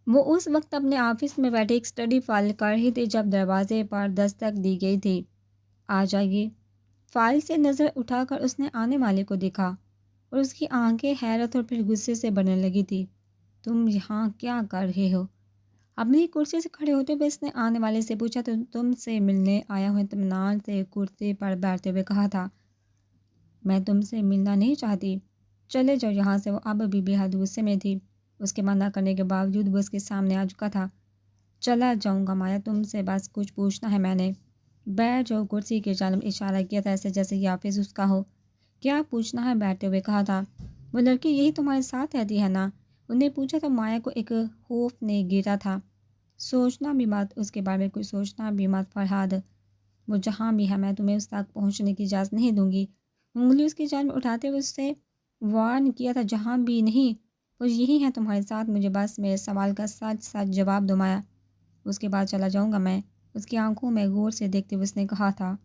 وہ اس وقت اپنے آفس میں بیٹھے ایک اسٹڈی فائل کر رہی تھی جب دروازے پر دستک دی گئی تھی۔ آ جائیے۔ فائل سے نظر اٹھا کر اس نے آنے والے کو دیکھا اور اس کی آنکھیں حیرت اور پھر غصے سے بھرنے لگی تھی۔ تم یہاں کیا کر رہے ہو؟ اپنی کرسی سے کھڑے ہوتے ہوئے اس نے آنے والے سے پوچھا تو تم سے ملنے آیا ہوں، اطمینان سے کرسی پر بیٹھتے ہوئے کہا تھا۔ میں تم سے ملنا نہیں چاہتی، چلے جاؤ یہاں سے۔ وہ اب بھی بے حد غصے میں تھی۔ اس کے منع کرنے کے باوجود وہ اس کے سامنے آ چکا تھا۔ چلا جاؤں گا مایا، تم سے بس کچھ پوچھنا ہے میں نے۔ بیٹھ جاؤ، کرسی کی جانب اشارہ کیا تھا ایسے جیسے یہ آفس اس کا ہو۔ کیا پوچھنا ہے؟ بیٹھتے ہوئے کہا تھا۔ وہ لڑکی یہی تمہارے ساتھ رہتی ہے نا؟ انہیں پوچھا تو مایا کو ایک خوف نے گھیرا تھا۔ سوچنا بھی مت، اس کے بارے میں کچھ سوچنا بھی مت فرہاد۔ وہ جہاں بھی ہے میں تمہیں اس تک پہنچنے کی اجازت نہیں دوں گی۔ انگلی اس کی جانب اٹھاتے ہوئے اس سے وارن کیا تھا، جہاں بھی نہیں، وہ یہی ہے تمہارے ساتھ، مجھے بس میرے سوال کا سچ سچ جواب دو مایا، اس کے بعد چلا جاؤں گا میں۔ اس کی آنکھوں میں غور سے دیکھتے ہوئے اس نے کہا تھا۔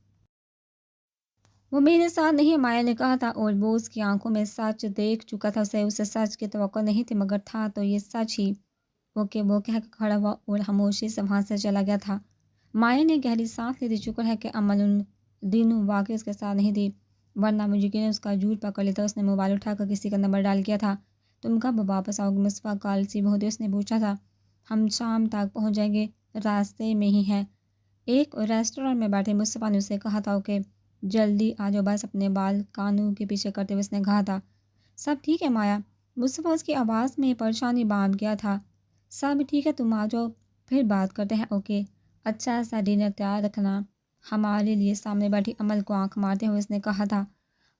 وہ میرے ساتھ نہیں، مایا نے کہا تھا، اور وہ اس کی آنکھوں میں سچ دیکھ چکا تھا۔ اسے سچ کی توقع نہیں تھی، مگر تھا تو یہ سچ ہی۔ وہ کہہ کر کھڑا ہوا اور خاموشی سے وہاں سے چلا گیا تھا۔ مایا نے گہری سانس لی تھی۔ شکر ہے کہ امن ان دنوں واقعی اس کے ساتھ نہیں تھی، ورنہ وہ یقیناً اس کا جھوٹ پکڑ لیتا۔ اس نے موبائل اٹھا کر کسی کا نمبر ڈال کیا تھا۔ تم کب واپس آؤ گے؟ مصطفیٰ کال ریسیو ہوتے اس نے پوچھا تھا۔ ہم شام تک پہنچ جائیں گے، راستے میں ہی ہے۔ ایک ریسٹورانٹ میں بیٹھے مصطفیٰ نے اسے کہا تھا۔ اوکے، جلدی آ جاؤ بس، اپنے بال کانوں کے پیچھے کرتے ہوئے اس نے کہا تھا۔ سب ٹھیک ہے مایا؟ مصطفیٰ اس کی آواز میں پریشانی بانٹ گیا تھا۔ سب ٹھیک ہے، تم آ جاؤ پھر بات کرتے ہیں۔ اوکے، اچھا سا ڈنر تیار رکھنا ہمارے لیے۔ سامنے بیٹھی امل کو آنکھ مارتے ہوئے اس نے کہا تھا۔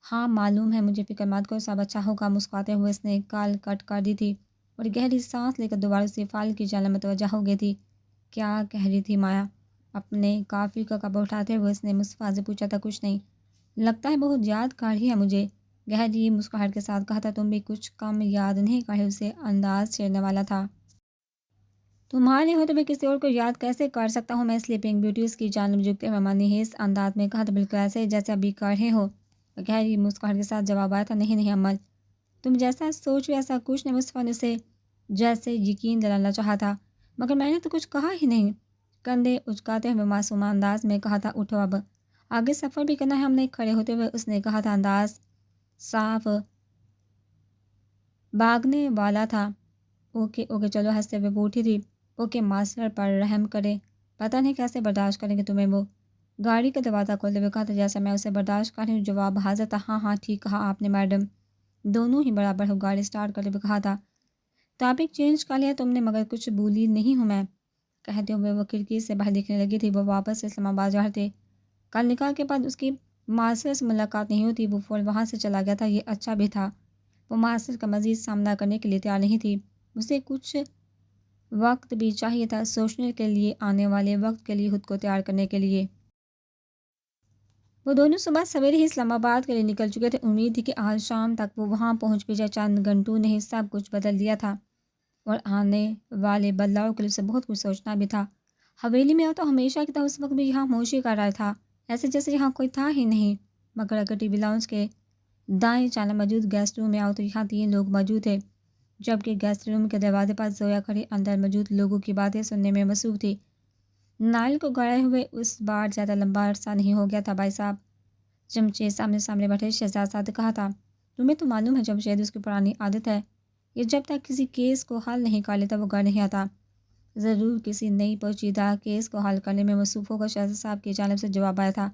ہاں معلوم ہے مجھے، فکر مت کرو، سب اچھا ہوگا۔ مسکراتے ہوئے اس نے کال کٹ کر دی تھی اور گہری سانس لے کر دوبارہ اسی فائل کی جانب متوجہ ہو گئی تھی۔ کیا کہہ رہی تھی مایا؟ اپنے کافی کا کپ اٹھاتے ہوئے اس نے مصطفیٰ سے پوچھا تھا۔ کچھ نہیں، لگتا ہے بہت یاد کر رہی ہے مجھے، گہری مسکراہٹ کے ساتھ کہا تھا۔ تم بھی کچھ کم یاد نہیں کر رہے، اسے انداز چھیڑنے والا تھا۔ تمہارے ہوتے میں کسی اور کو یاد کیسے کر سکتا ہوں میں؟ سلیپنگ بیوٹی اس کی جانب جھکتے ہوئے منحوس انداز میں کہا تھا۔ بالکل ایسے جیسے ابھی کر رہے ہو، گہری مسکراہٹ کے ساتھ جواب آیا تھا۔ نہیں نہیں امل، تم جیسا سوچ رہے ایسا کچھ نہیں۔ مصطفیٰ نے اسے جیسے یقین دلانا چاہا تھا، مگر میں نے تو کچھ کہا ہی نہیں، کندھے اچکاتے ہوئے معصوم انداز میں کہا تھا۔ اٹھو، اب آگے سفر بھی کرنا ہے ہم نے۔ کھڑے ہوتے ہوئے اس نے کہا تھا، انداز صاف بھاگنے والا تھا۔ اوکے اوکے چلو، ہنستے ہوئے وہ اٹھی تھی۔ اوکے ماسٹر پر رحم کرے، پتہ نہیں کیسے برداشت کریں گے تمہیں۔ وہ گاڑی کا دروازہ کھولتے ہوئے کہا تھا۔ جیسا میں اسے برداشت کر رہی ہوں، جواب حاضر تھا۔ ہاں ہاں ٹھیک کہا آپ نے میڈم، دونوں ہی برابر ہو۔ گاڑی سٹارٹ کرتے ہوئے کہا تھا۔ ٹاپک چینج کر لیا تم نے، مگر کچھ بھولی نہیں ہوں میں، کہتے ہوئے وہ کھڑکی سے باہر دیکھنے لگی تھی۔ وہ واپس اسلام آباد جا رہے تھے۔ کل نکاح کے بعد اس کی ماسٹر سے ملاقات نہیں ہوتی، وہ فوراً وہاں سے چلا گیا تھا۔ یہ اچھا بھی تھا، وہ ماسٹر کا مزید سامنا کرنے کے لیے تیار نہیں تھی۔ اسے کچھ وقت بھی چاہیے تھا، سوچنے کے لیے، آنے والے وقت کے لیے، خود کو تیار کرنے کے لیے۔ وہ دونوں صبح سویرے ہی اسلام آباد کے لیے نکل چکے تھے۔ امید تھی کہ آج شام تک وہ وہاں پہنچ بھی جائے۔ چند گھنٹوں نے ہی سب کچھ بدل دیا تھا، اور آنے والے بدلاؤ کے لیے اسے بہت کچھ سوچنا بھی تھا۔ حویلی میں تو ہمیشہ کی طرح اس وقت بھی یہاں خاموشی کا رائے تھا، ایسے جیسے یہاں کوئی تھا ہی نہیں۔ مگر اگر ٹی وی لاؤنج کے دائیں جانب موجود گیسٹ روم میں آؤ تو یہاں 3 لوگ موجود تھے، جبکہ گیسٹ روم کے دروازے پر زویا کھڑی اندر موجود لوگوں کی باتیں سننے میں مصروف تھی۔ نائل کو گئے ہوئے اس بار زیادہ لمبا عرصہ نہیں ہو گیا تھا۔ بھائی صاحب، جمشید سامنے بیٹھے شہزاد صاحب نے کہا تھا۔ تمہیں تو معلوم ہے جمشید، اس کی پرانی عادت ہے، یہ جب تک کسی کیس کو حل نہیں کر لیتا وہ گھر نہیں آتا۔ ضرور کسی نئی پیچیدہ کیس کو حل کرنے میں مصروف ہوگا، شہزاد صاحب کی جانب سے جواب آیا تھا۔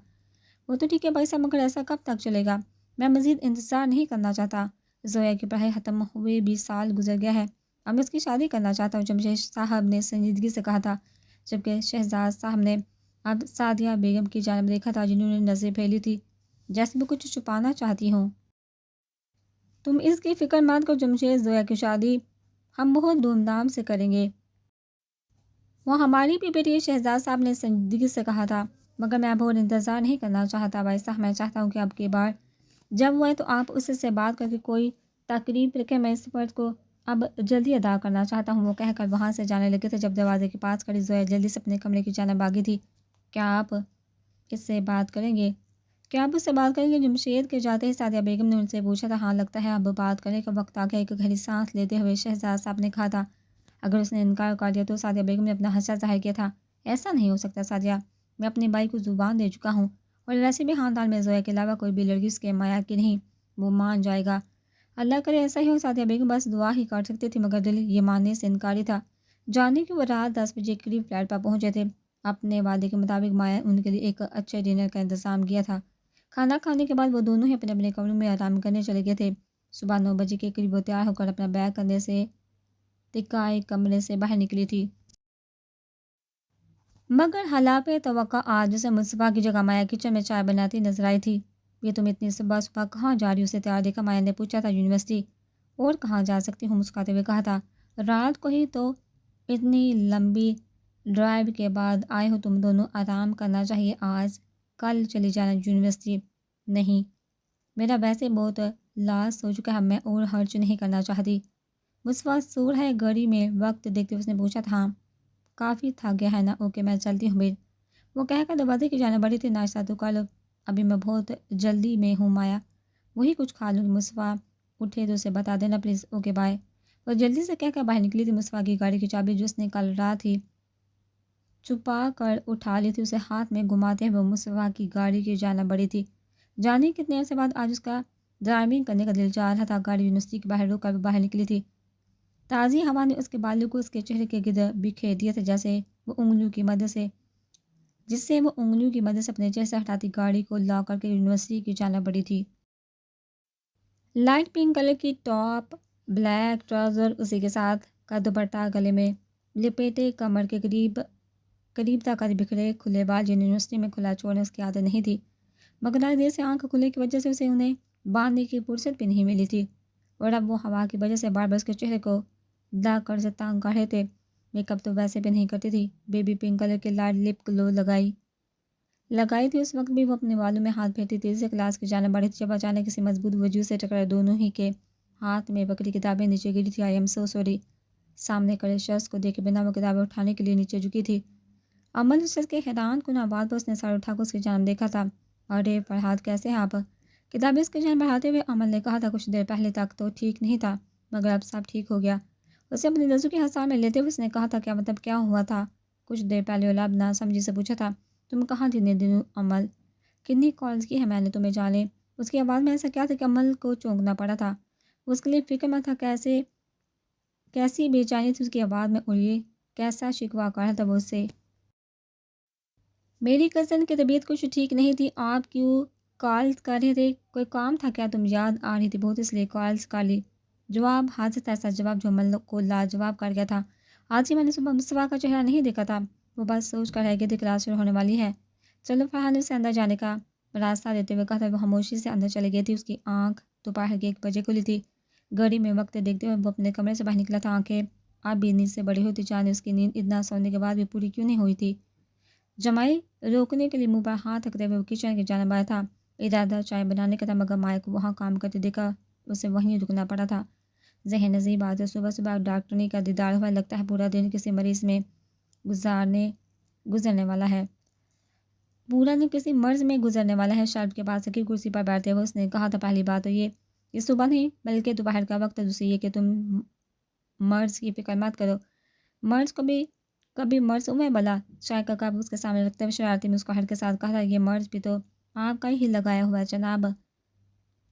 وہ تو ٹھیک ہے بھائی صاحب، مگر ایسا کب تک چلے گا؟ میں مزید انتظار نہیں کرنا چاہتا۔ زویا کی پڑھائی ختم ہوئے 20 سال گزر گیا ہے، اب میں اس کی شادی کرنا چاہتا ہوں، جمشید صاحب نے سنجیدگی سے کہا تھا، جبکہ شہزاد صاحب نے اب سعدیہ بیگم کی جانب دیکھا تھا، جنہوں نے نظریں پھیلی تھی جیسے وہ کچھ چھپانا چاہتی ہوں۔ تم اس کی فکر مت کرو جمشید، زویا کی شادی ہم بہت دھوم دھام سے کریں گے، وہ ہماری بھی بیٹی ہے، شہزاد صاحب نے سنجیدگی سے کہا تھا۔ مگر میں اب اور انتظار نہیں کرنا چاہتا بھائی صاحب، میں چاہتا ہوں کہ اب کی بار جب وہ آئے تو آپ اس سے بات کر کے کوئی تقریب رکھیں، میں اس فرض کو اب جلدی ادا کرنا چاہتا ہوں۔ وہ کہہ کر وہاں سے جانے لگے تھے جب دروازے کے پاس کھڑی زویا جلدی سے اپنے کمرے کی جانب آگئی تھی۔ کیا آپ اس سے بات کریں گے؟ کیا آپ اس سے بات کریں گے؟ جمشید کے جاتے ہی سعدیہ بیگم نے ان سے پوچھا تھا۔ ہاں لگتا ہے اب بات کرنے کا وقت آ گیا، ایک گہری سانس لیتے ہوئے شہزاد صاحب نے کہا تھا۔ اگر اس نے انکار کر دیا تو سعدیہ بیگم نے اپنا حسرت ظاہر کیا تھا۔ ایسا نہیں ہو سکتا سعدیہ، میں اپنے بھائی کو زبان دے چکا ہوں، اور ویسے بھی خاندان میں زویا کے علاوہ کوئی بھی لڑکی اس کے مایا کی نہیں، وہ مان جائے گا۔ اللہ کرے ایسا ہی ہو۔ سعدیہ بیگم بس دعا ہی کر سکتی تھی، مگر دل یہ ماننے سے انکاری تھا۔ جانے کہ وہ رات 10 بجے قریب فلیٹ پر پہنچے تھے۔ اپنے وعدے کے مطابق مایا ان کے لیے ایک اچھے ڈنر کا انتظام کیا تھا۔ کھانا کھانے کے بعد وہ دونوں ہی اپنے اپنے کمروں میں آرام کرنے چلے گئے تھے۔ صبح 9 بجے کے قریب وہ تیار ہو کر اپنا بیگ کندھے سے ٹکائے کمرے سے باہر نکلی تھی، مگر خلاف توقع آج اسے مصطفیٰ کی جگہ مایا کچن میں چائے بناتی نظر آئی تھی۔ یہ تم اتنی صبح صبح کہاں جا رہی ہو؟ اسے تیار دیکھا مایا نے پوچھا تھا۔ یونیورسٹی۔ اور کہاں جا سکتی ہوں؟ مسکراتے ہوئے کہا تھا۔ رات کو ہی تو اتنی لمبی ڈرائیو کے بعد آئے ہو، تم دونوں آرام کرنا چاہیے، آج کل چلی جانا یونیورسٹی۔ نہیں، میرا ویسے بہت لاس ہو چکا ہے، میں اور خرچ نہیں کرنا چاہتی۔ مصطفیٰ سور ہے گھڑی میں وقت دیکھتے اس نے پوچھا تھا۔ ہاں کافی تھک گیا ہے نا؟ اوکے میں چلتی ہوں پھر، وہ کہہ کر دروازے کی جانب بڑھی تھی۔ ناشتہ تو کر لو، ابھی میں بہت جلدی میں ہوں مایا، وہی کچھ کھا لوں گی۔ مصطفیٰ اٹھے تو اسے بتا دینا پلیز۔ Okay bye. وہ جلدی سے کہہ کر باہر نکلی تھی۔ مصطفیٰ کی گاڑی کی چابی جو اس نے کل رات ہی چھپا کر اٹھا لی تھی، اسے ہاتھ میں گھماتے ہوئے وہ مصطفیٰ کی گاڑی کی جانب بڑھی تھی۔ جانے کتنے عرصے بعد آج اس کا ڈرائیونگ کرنے کا دل چاہ رہا تھا۔ گاڑی یونیورسٹی کے باہر روک کر وہ باہر نکلی تھی۔ تازی ہوا نے اس کے بالوں کو اس کے چہرے کے گرد بکھیر دیا تھا، جس سے وہ انگلیوں کی مدد سے اپنے چہرے سے ہٹاتی گاڑی کو لاک کر کے یونیورسٹی کی جانب بڑھی تھی۔ لائٹ پنک کلر کی ٹاپ، بلیک ٹراؤزر، اسی کے ساتھ کا دوپٹہ گلے میں لپیٹے، کمر کے قریب تک بکھرے کھلے بال جنہیں یونیورسٹی میں کھلا چھوڑنے اس کی عادت نہیں تھی، مگر آج دیر سے آنکھ کھلنے کی وجہ سے اسے انہیں باندھنے کی فرصت بھی نہیں ملی تھی، اور اب وہ ہوا کی وجہ سے بار بار اس کے چہرے کو داغ کر سے تانگ کر رہے تھے۔ میک اپ تو ویسے بھی نہیں کرتی تھی، بیبی پنک کلر کے لائٹ لپ گلو لگائی تھی۔ اس وقت بھی وہ اپنے والوں میں ہاتھ پھیرتی تیزی سے کلاس کی جانب بڑھی تھی، جب اچانک کسی مضبوط وجود سے ٹکرائے۔ دونوں ہی کے ہاتھ میں بکری کتابیں نیچے گری تھی۔ I am so sorry. سامنے کھڑے شخص کو دیکھے بنا وہ کتابیں اٹھانے کے لیے نیچے جھکی تھی۔ عمل اس شخص کے حیران کن آواز پر اس نے سر اٹھا کر اس کی جانب دیکھا تھا۔ ارے فرحات کیسے ہیں آپ؟ کتابیں اس کی جانب بڑھاتے ہوئے عمل نے کہا تھا۔ کچھ دیر پہلے تک تو ٹھیک نہیں تھا، مگر اب سب ٹھیک ہو گیا۔ اسے اپنی نظروں کی حساب میں لیتے ہوئے اس نے کہا تھا۔ کیا مطلب کیا ہوا تھا؟ کچھ دیر پہلے اولاد نہ سمجھی سے پوچھا تھا۔ تم کہاں تھی اتنے دنوں عمل؟ کتنی کالز کی ہے میں نے تمہیں جانے؟ اس کی آواز میں ایسا کیا تھا کہ عمل کو چونکنا پڑا تھا۔ اس کے لیے فکر مند تھا، کیسی بے چینی تھی اس کی آواز میں، اور یہ کیسا شکوہ کر رہا تھا وہ اس سے۔ میری کزن کی طبیعت کچھ ٹھیک نہیں تھی۔ آپ کیوں کالز کر رہے تھے؟ کوئی کام تھا کیا؟ تم یاد آ رہی تھی بہت، اس لیے کالز کر لی۔ جواب حادثت ایسا جواب جو عمل کو لاجواب کر گیا تھا۔ آج ہی میں نے صبح مصطفیٰ کا چہرہ نہیں دیکھا تھا، وہ بس سوچ کر رہ گئی تھی کلاس شروع ہونے والی ہے۔ چلو فرحان نے اسے اندر جانے کا راستہ دیتے ہوئے کہا تھا۔ وہ خاموشی سے اندر چلی گئی تھی۔ اس کی آنکھ دوپہر کے 1 بجے کھلی تھی۔ گھڑی میں وقت دیکھتے ہوئے وہ اپنے کمرے سے باہر نکلا تھا۔ آنکھیں اب بھی نیند سے بڑی ہوتی جانے، اس کی نیند اتنا سونے کے بعد بھی پوری کیوں نہیں ہوئی تھی۔ جمائی روکنے کے لیے منہ پر ہاتھ رکھتے ہوئے وہ کچن کی جانب آیا تھا۔ ارادہ چائے بنانے کا تھا، مگر مایا کو وہاں کام کرتے دیکھا اسے وہیں رکنا پڑا تھا۔ ذہن نظیر بات ہے، صبح صبح ڈاکٹرنی کا دیدار ہوا، لگتا ہے پورا دن کسی مریض میں گزرنے والا ہے۔ پورا دن کسی مرض میں گزرنے والا ہے۔ شرب کے بعد سکی کرسی پر بیٹھتے ہوئے اس نے کہا تھا۔ پہلی بات تو یہ صبح نہیں بلکہ دوپہر کا وقت ہے۔ دوسری یہ کہ تم مرض کی فکر مت کرو، مرض کبھی مرض میں بلا۔ چائے کا کپ اس کے سامنے رکھتے ہوئے شرارتی مسکراہٹ کے ساتھ کہا تھا۔ یہ مرض بھی تو آپ کا ہی لگایا ہوا ہے جناب،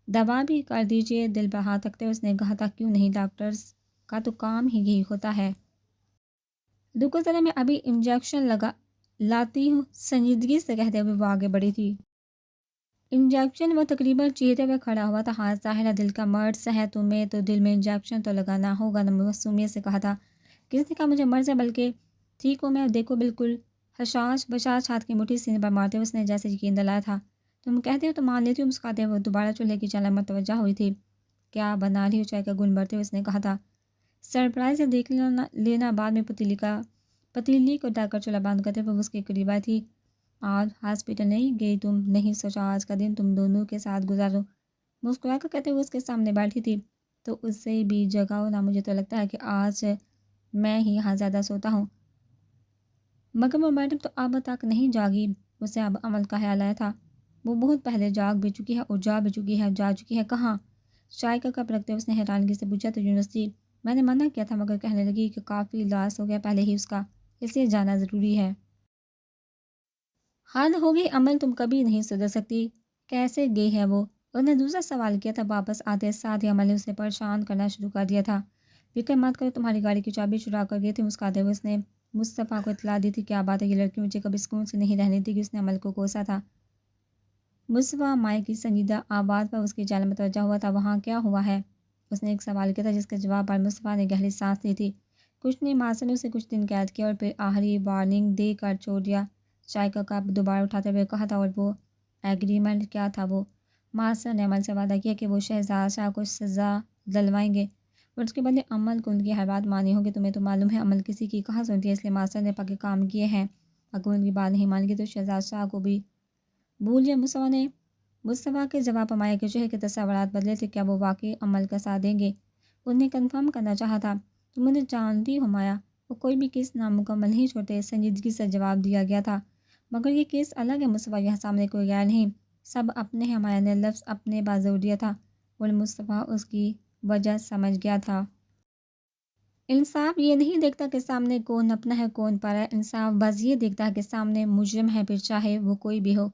دوا بھی کر دیجیے۔ دل پر ہاتھ رکھتے ہوئے اس نے کہا تھا۔ کیوں نہیں، ڈاکٹرز کا تو کام ہی یہی ہوتا ہے۔ رکو ذرا، میں ابھی انجیکشن لاتی ہوں، سنجیدگی سے کہتے ہوئے وہ آگے بڑھی تھی۔ انجیکشن؟ وہ تقریباً چیرتے ہوئے کھڑا ہوا تھا۔ ہاں ظاہر ہے دل کا مرض ہے تمہیں، تو دل میں انجیکشن تو لگانا ہوگا نا، معصومیت سے کہا تھا۔ کس نے کہا مجھے مرض ہے؟ بلکہ ٹھیک ہوں میں، دیکھو بالکل حشاش بشاش ہاتھ کی مٹھی سینے پر مارتے ہوئے اس نے جیسے یقین دلایا تھا۔ تم کہتے ہو تو مان لیتی ہوں، مسکراتے ہوئے دوبارہ چولہے کی جانب متوجہ ہوئی تھی۔ کیا بنا رہی ہو؟ چائے کا گن بھرتے ہوئے اس نے کہا تھا۔ سرپرائز سے دیکھ لینا بعد میں۔ پتیلی کو ڈال کر چولہا بند کرتے ہوئے اس کے قریب آئی تھی۔ آج ہاسپٹل نہیں گئی تم؟ نہیں سوچا آج کا دن تم دونوں کے ساتھ گزارو، مسکرا کر کہتے ہوئے اس کے سامنے بیٹھی تھی۔ تو اس سے بھی جگاؤ نا، مجھے تو لگتا ہے کہ آج میں ہی یہاں زیادہ سوتا ہوں۔ مگر وہ میڈم تو اب تک نہیں جاگی۔ اسے اب عمل کا خیال آیا تھا۔ وہ بہت پہلے جاگ بھی چکی ہے، اور جا بھی چکی ہے۔ جا چکی ہے کہاں؟ چائے کا کپ رکھتے ہوئے اس نے حیرانگی سے پوچھا تو یونیورسٹی۔ میں نے منع کیا تھا مگر کہنے لگی کہ کافی لاس ہو گیا پہلے ہی اس کا، اس لیے جانا ضروری ہے۔ حد ہوگی عمل، تم کبھی نہیں سدھر سکتی۔ کیسے گئی ہے وہ؟ اس نے دوسرا سوال کیا تھا۔ واپس آتے ساتھ ہی عمل نے اسے پریشان کرنا شروع کر دیا تھا۔ فکر مت کرو، تمہاری گاڑی کی چابی چرا کر گئی تھی۔ مسکراتے ہوئے اس نے مصطفیٰ کو اطلاع دی تھی۔ کیا بات ہے، یہ لڑکی مجھے کبھی سکون سے نہیں رہنے دی کہ اس نے عمل کو کوسا تھا۔ مصطفیٰ مائع کی سنجیدہ آواز پر اس کی جانب متوجہ ہوا تھا۔ وہاں کیا ہوا ہے؟ اس نے ایک سوال کیا تھا جس کے جواب پر مصطفیٰ نے گہری سانس لی تھی۔ کچھ نہیں، ماسٹر نے اسے کچھ دن قید کیا اور پھر آخری وارننگ دے کر چھوڑ دیا۔ چائے کا کپ دوبارہ اٹھاتے ہوئے کہا تھا۔ اور وہ ایگریمنٹ کیا تھا؟ وہ ماسٹر نے عمل سے وعدہ کیا کہ وہ شہزاد شاہ کو سزا دلوائیں گے اور اس کے بدلے عمل کو ان کی ہر بات مانی ہوگی۔ تمہیں تو معلوم ہے عمل کسی کی کہاں سنتی ہے، اس لیے ماسٹر نے پکے کام کیے ہیں۔ اگر ان کی بات نہیں مان گی تو شہزاد شاہ کو بھی بھول جائے۔ مصطفیٰ کے جواب پر مائع کے چہرے کے تصورات بدلے تھے۔ کیا وہ واقعی عمل کا ساتھ دیں گے؟ انہیں کنفرم کرنا چاہا تھا۔ تم انہیں جانتی ہو مایا، وہ کوئی بھی کیس نامکمل نہیں چھوڑتے، سنجیدگی سے جواب دیا گیا تھا۔ مگر یہ کیس الگ ہے مصطفیٰ، یہاں سامنے کوئی غیر نہیں، سب اپنے ہیں۔ مایا نے لفظ اپنے بعد زور دیا تھا اور مصطفیٰ اس کی وجہ سمجھ گیا تھا۔ انصاف یہ نہیں دیکھتا کہ سامنے کون اپنا ہے کون پر ہے، انصاف بس یہ دیکھتا ہے کہ سامنے مجرم ہے، پھر چاہے وہ کوئی بھی ہو۔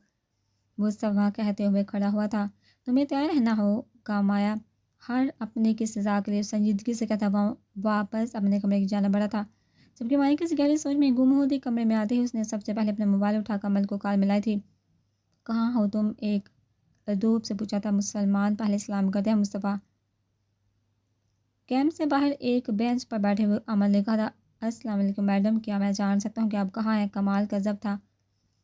مصطفیٰ کہتے ہوئے کھڑا ہوا تھا۔ تمہیں تیار رہنا ہوگا مایا، ہر اپنے کی سزا کے لیے سنجیدگی سے کہتا ہوا واپس اپنے کمرے کی جانب بڑھا تھا۔ جبکہ مایا کسی گہری سوچ میں گم ہوتی کمرے میں آتے ہی اس نے سب سے پہلے اپنے موبائل اٹھا کر عمل کو کال ملائی تھی۔ کہاں ہو تم؟ ایک ادوب سے پوچھا تھا۔ مسلمان پہلے سلام کرتے ہیں مصطفیٰ۔ کیمپ سے باہر ایک بینچ پر بیٹھے ہوئے عمل نے کہا تھا۔ السلام علیکم میڈم، کیا میں جان سکتا ہوں کہ آپ کہاں ہیں؟ کمال کا ضبط تھا۔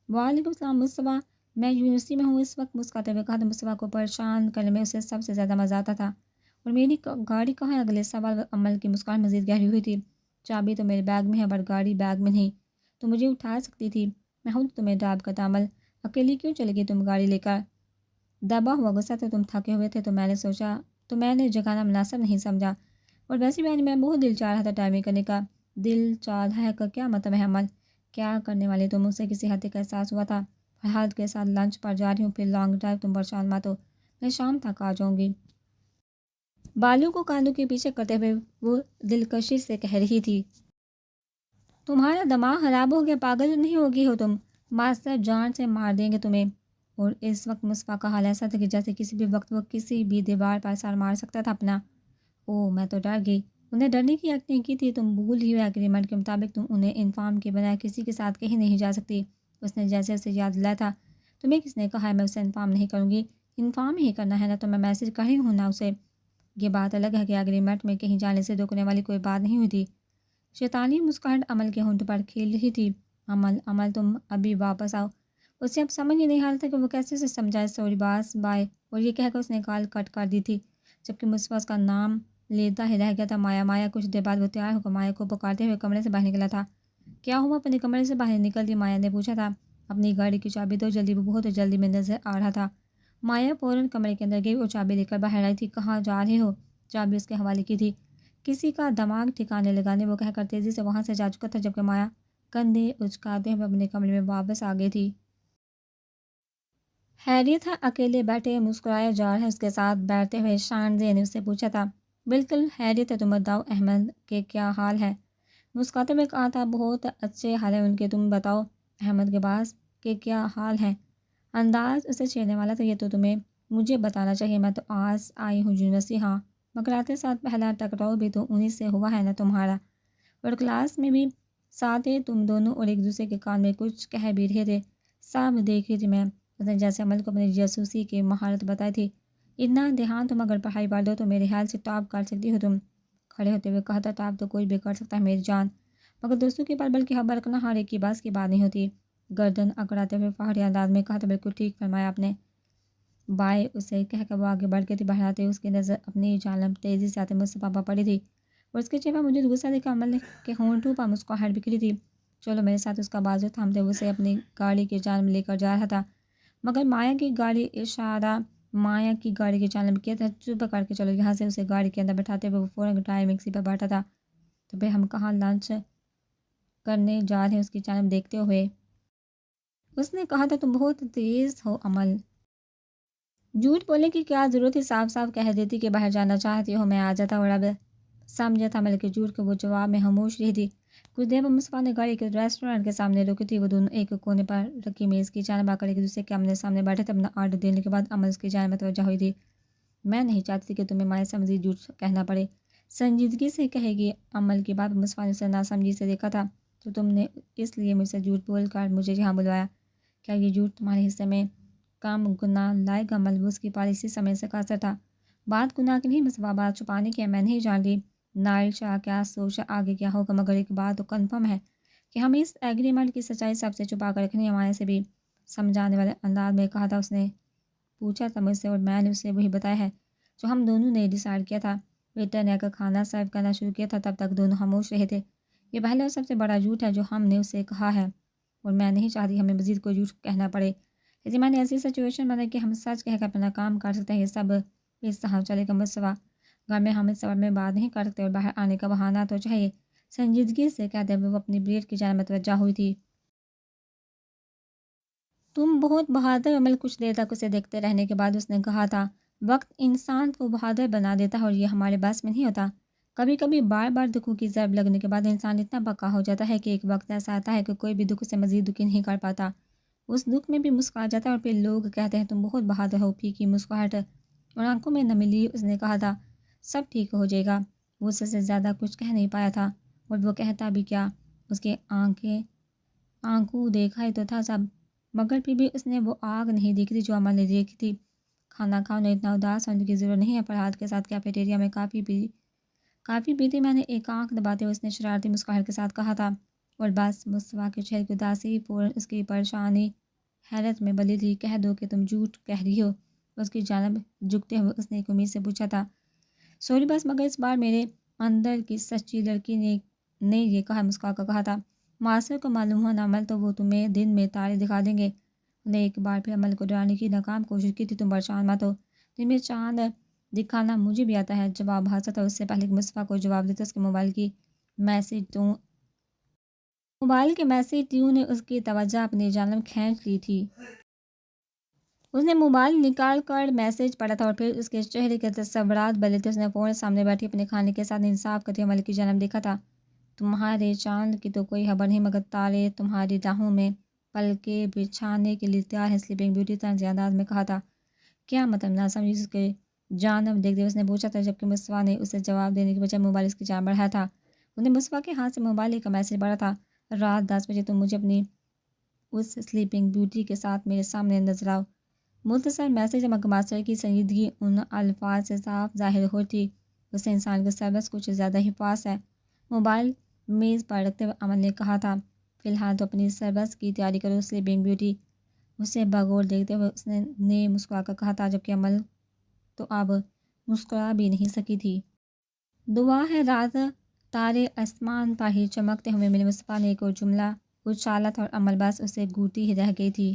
وعلیکم السلام مصطفیٰ، میں یونیورسٹی میں ہوں اس وقت، مسکراتے ہوئے کہا تھا۔ مصطفیٰ کو پریشان کرنے میں اسے سب سے زیادہ مزہ آتا تھا۔ اور میری گاڑی کہاں ہے؟ اگلے سوال عمل کی مسکراہٹ مزید گہری ہوئی تھی۔ چابی تو میرے بیگ میں ہے پر گاڑی بیگ میں نہیں، تو مجھے اٹھا سکتی تھی، میں خود تمہیں ڈراپ کرتا۔ عمل، اکیلی کیوں چلے گی تم گاڑی لے کر؟ دبا ہوا غصہ تھا، تم تھکے ہوئے تھے تو میں نے جگانا مناسب نہیں سمجھا، اور ویسے بھی میں بہت دل چاہ رہا تھا ڈرائیونگ کرنے کا۔ دل چاہ رہا ہے کا کیا مطلب ہے عمل؟ کیا کرنے والے تم؟ اسے کسی حد تک احساس ہوا تھا۔ فرحاد کے ساتھ لنچ پر جا رہی ہوں، پھر لانگ ڈرائیو، تم پریشان مت ہو، میں شام تک آ جاؤں گی۔ بالوں کو کاندھوں کے پیچھے کرتے ہوئے وہ دلکشی سے کہہ رہی تھی۔ تمہارا دماغ خراب ہو گیا، پاگل نہیں ہوگی ہو تم، ماسٹر جان سے مار دیں گے تمہیں۔ اور اس وقت مصطفیٰ کا حال ایسا تھا کہ جیسے کسی بھی وقت وہ کسی بھی دیوار پر سر مار سکتا تھا اپنا۔ اوہ، میں تو ڈر گئی۔ انہیں ڈرنے کی ایکٹنگ کی تھی، تم بھول ہی ہوئے ایگریمنٹ کے مطابق تم انہیں انفارم کے بغیر کسی کے ساتھ کہیں نہیں جا سکتی۔ اس نے جیسے اسے یاد دلایا تھا۔ تمہیں کس نے کہا ہے میں اسے انفارم نہیں کروں گی؟ انفارم ہی کرنا ہے نا تو میں میسج کر رہی ہوں نا اسے۔ یہ بات الگ ہے کہ ایگریمنٹ میں کہیں جانے سے روکنے والی کوئی بات نہیں ہوئی تھی۔ شیطانی مسکراہٹ عمل کے ہونٹ پر کھیل رہی تھی۔ عمل تم ابھی واپس آؤ۔ اسے اب سمجھ ہی نہیں آ رہا تھا کہ وہ کیسے اسے سمجھائے۔ سوری باس بائے، اور یہ کہہ کر اس نے کال کٹ کر دی تھی، جبکہ مصطفیٰ اس کا نام لیتا ہی رہ گیا تھا۔ مایا کچھ دیر بعد وہ تیار ہو کر مایا کو پکارتے ہوئے کمرے سے باہر نکلا تھا۔ کیا ہوا؟ اپنے کمرے سے باہر نکلتی مایا نے پوچھا تھا۔ اپنی گاڑی کی چابی دو جلدی، وہ بہت جلدی میں نظر آ رہا تھا۔ مایا فوراً کمرے کے اندر گئی اور چابی لے کر باہر آئی تھی۔ کہاں جا رہے ہو؟ چابی اس کے حوالے کی تھی۔ کسی کا دماغ ٹھکانے لگانے، وہ کہہ کر تیزی سے وہاں سے جا چکا تھا، جبکہ مایا کندھے اچکاتے ہوئے اپنے کمرے میں واپس آ گئی تھی۔ خیریت ہے؟ اکیلے بیٹھے مسکرایا جا رہا ہے اس کے ساتھ بیٹھتے ہوئے شانزے نے اس سے پوچھا تھا۔ بالکل خیریت ہے، تم بتاؤ احمد کے کیا حال ہے؟ مسکراتے ہوئے کہا تھا۔ بہت اچھے حال ہے ان کے، تم بتاؤ احمد کے باس کے کیا حال ہیں؟ انداز اسے چھیڑنے والا تھا۔ یہ تو تمہیں مجھے بتانا چاہیے، میں تو آج آئی ہوں یونیورسٹی۔ ہاں، مگر آتے ساتھ پہلا ٹکراؤ بھی تو انہیں سے ہوا ہے نا تمہارا، اور کلاس میں بھی ساتھ تھے تم دونوں اور ایک دوسرے کے کان میں کچھ کہہ بھی رہے تھے، سب دیکھ رہی تھی میں۔ اس نے جیسے عمل کو اپنی جاسوسی کی مہارت بتائی تھی۔ اتنا دھیان، تم اگر پڑھائی بڑھ دو تو میرے خیال سے ٹاپ کر سکتی ہو تم۔ کھڑے ہوتے ہوئے کہا تھا۔ ٹاپ تو کوئی بھی کر سکتا ہے میری جان، مگر دوستوں کے بل کی خبر رکھنا ہر ایک کی بس کی بات نہیں ہوتی۔ گردن اکڑاتے ہوئے فخری انداز میں کہا تھا۔ بالکل ٹھیک فرمایا آپ نے، بائے، اسے کہہ کر وہ آگے بڑھ گئی تھی۔ بہراتے اس کی نظر اپنی جانب تیزی سے آتے مصطفیٰ پر پڑی تھی، اور اس کے چہرے پر مجھے غصہ دیکھ کر عمل کے ہونٹوں پر مسکراہٹ بکھری تھی۔ چلو میرے ساتھ، اس کا بازو تھامتے ہوئے اسے اپنی گاڑی کی جانب لے کر جا رہا تھا، مگر مایا کی گاڑی کی جانب کیا تھا۔ چپ کر کے چلو یہاں سے، اسے گاڑی کے اندر بٹھاتے ہوئے وہ فوراً ڈرائیونگ سیٹ پر بیٹھا تھا۔ تو پھر ہم کہاں لنچ کرنے جا رہے ہیں؟ اس کی جانب دیکھتے ہوئے اس نے کہا تھا۔ تم بہت تیز ہو عمل، جھوٹ بولنے کی کیا ضرورت تھی؟ صاف صاف کہہ دیتی کہ باہر جانا چاہتی ہو، میں آ جاتا، اور اب سمجھا تھا ملکہ جھوٹ کو وہ جواب میں خاموش رہی تھی۔ کچھ دیر بعد مصطفیٰ نے گاڑی کے ریسٹورینٹ کے سامنے روکی تھی۔ وہ دونوں ایک کونے پر رکھی میز کی جانب آ کر ایک دوسرے کے آمنے سامنے بیٹھے تھے۔ اپنا آرڈر دینے کے بعد عمل اس کی جانب متوجہ ہوئی تھی۔ میں نہیں چاہتی تھی کہ تمہیں مائع سے مزید جھوٹ کہنا پڑے، سنجیدگی سے کہے گی عمل کی بات۔ مصطفیٰ نے اسے ناسمجھی سے دیکھا تھا۔ تو تم نے اس لیے مجھ سے جھوٹ بول کر مجھے یہاں بلوایا؟ کیا یہ جھوٹ تمہارے حصے میں کم گناہ لائے گا؟ ملبوس کی پالیسی سمے سے قاصر تھا۔ بات گناہ کی نہیں مصطفیٰ، بات چھپانے کی ہے۔ میں نہیں جانتی نائل شاہ کیا سوچا آگے کیا ہوگا، مگر ایک بات تو کنفرم ہے کہ ہمیں اس ایگریمنٹ کی سچائی سب سے چھپا کر رکھنی ہے۔ مائع سے بھی سمجھانے والے انداز میں کہا تھا۔ اس نے پوچھا تھا مجھ سے اور میں نے اسے وہی بتایا ہے جو ہم دونوں نے ڈیسائیڈ کیا تھا۔ ویٹر نے آ کر کھانا سرو کرنا شروع کیا تھا۔ تب تک دونوں خاموش رہے تھے۔ یہ پہلا اور سب سے بڑا جھوٹ ہے جو ہم نے اسے کہا ہے، اور میں نہیں چاہتی ہمیں مزید کوئی جھوٹ کہنا پڑے۔ لیکن میں نے ایسی سچویشن بنائی کہ ہم سچ کہہ کر اپنا کام کر سکتے ہیں۔ یہ سب اس طرح چلے گا مصطفیٰ، گھر میں ہم اس سبب میں بات نہیں کر سکتے اور باہر آنے کا بہانہ تو چاہیے، سنجیدگی سے کہتے ہوئے وہ اپنی بلیڈ کی جانب متوجہ ہوئی تھی۔ تم بہت بہادر عمل۔ کچھ دیر تک اسے دیکھتے رہنے کے بعد اس نے کہا تھا، وقت انسان کو بہادر بنا دیتا ہے اور یہ ہمارے بس میں نہیں ہوتا۔ کبھی کبھی بار بار دکھوں کی ضرب لگنے کے بعد انسان اتنا پکا ہو جاتا ہے کہ ایک وقت ایسا آتا ہے کہ کوئی بھی دکھ اسے مزید دکھی نہیں کر پاتا، اس دکھ میں بھی مسکرا جاتا ہے اور پھر لوگ کہتے ہیں تم بہت بہادر ہو۔ پھیکی مسکراہٹ اور آنکھوں میں نمی لی اس نے کہا تھا، سب ٹھیک ہو جائے گا۔ وہ اس سے زیادہ کچھ کہہ نہیں پایا تھا، اور وہ کہتا بھی کیا، اس کے آنکھوں دیکھا ہی تو تھا سب، مگر پھر بھی اس نے وہ آگ نہیں دیکھی تھی جو عمل نے دیکھی تھی۔ کھانا کھاؤ، نے اتنا اداس ہونے کی ضرورت نہیں ہے۔ فرحاد کے ساتھ کیفیٹیریا میں کافی پی تھی میں نے، ایک آنکھ دباتے ہوئے اس نے شرارتی مسکراہٹ کے ساتھ کہا تھا۔ اور بس مصطفیٰ کے چہرے کی اداسی فوراً اس کی پریشانی حیرت میں بدلی تھی۔ کہہ دو کہ تم جھوٹ کہہ رہی ہو، اس کی جانب جھکتے ہوئے اس نے ایک امید سے پوچھا تھا۔ سوری بس، مگر اس بار میرے اندر کی سچی لڑکی نے یہ کہا، مسکرا کر کہا تھا، ماسٹر کو معلوم ہو نہ عمل تو وہ تمہیں دن میں تارے دکھا دیں گے۔ انہیں ایک بار پھر عمل کو ڈرانے کی ناکام کوشش کی تھی۔ تم پریشان مت ہو، دن میں چاند دکھانا مجھے بھی آتا ہے، جواب حاصل تھا۔ اس سے پہلے کہ مصطفیٰ کو جواب دیتا اس کے موبائل کے میسیج ٹیون نے اس کی توجہ اپنی جانب کھینچ لی تھی۔ اس نے موبائل نکال کر میسیج پڑھا تھا اور پھر اس کے چہرے کے تصورات بدلے تھے۔ اس نے فوراً سامنے بیٹھی اپنے کھانے کے ساتھ انصاف کرتے عمل کی جانب دیکھا تھا۔ تمہارے چاند کی تو کوئی خبر نہیں، مگر تارے تمہاری راہوں میں پلکیں بچھانے کے لیے تیار ہیں، سلیپنگ بیوٹی طنزیہ انداز میں کہا تھا۔ کیا مطلب؟ نہ سمجھی اس کے جانب دیکھتے ہوئے اس نے پوچھا تھا، جبکہ مصطفیٰ نے اسے جواب دینے کے بجائے موبائل اس کی جانب بڑھایا تھا۔ اس نے مصطفیٰ کے ہاتھ سے موبائل کا میسیج پڑھا تھا، رات 10 بجے تم مجھے اپنی اس سلیپنگ بیوٹی کے ساتھ میرے سامنے نظر آؤ۔ مختصر میسیج، مگر ماسٹر کی سنجیدگی ان الفاظ سے صاف ظاہر ہوتی۔ اس سے انسان کا سربس کچھ زیادہ ہی پاس ہے۔ موبائل میز پر رکھتے ہوئے عمل نے کہا تھا، فی الحال تو اپنی سربس کی تیاری کرو۔ سلیپنگ بیوٹی اسے بغور دیکھتے ہوئے اس نے مسکرا کر کہا تھا، جبکہ عمل تو اب مسکرا بھی نہیں سکی تھی۔ دعا ہے رات تارے آسمان پر ہی چمکتے ہوئے ملے۔ مصطفیٰ نے ایک اور جملہ اچھالا تھا اور عمل بس اسے گھورتی ہی رہ گئی تھی۔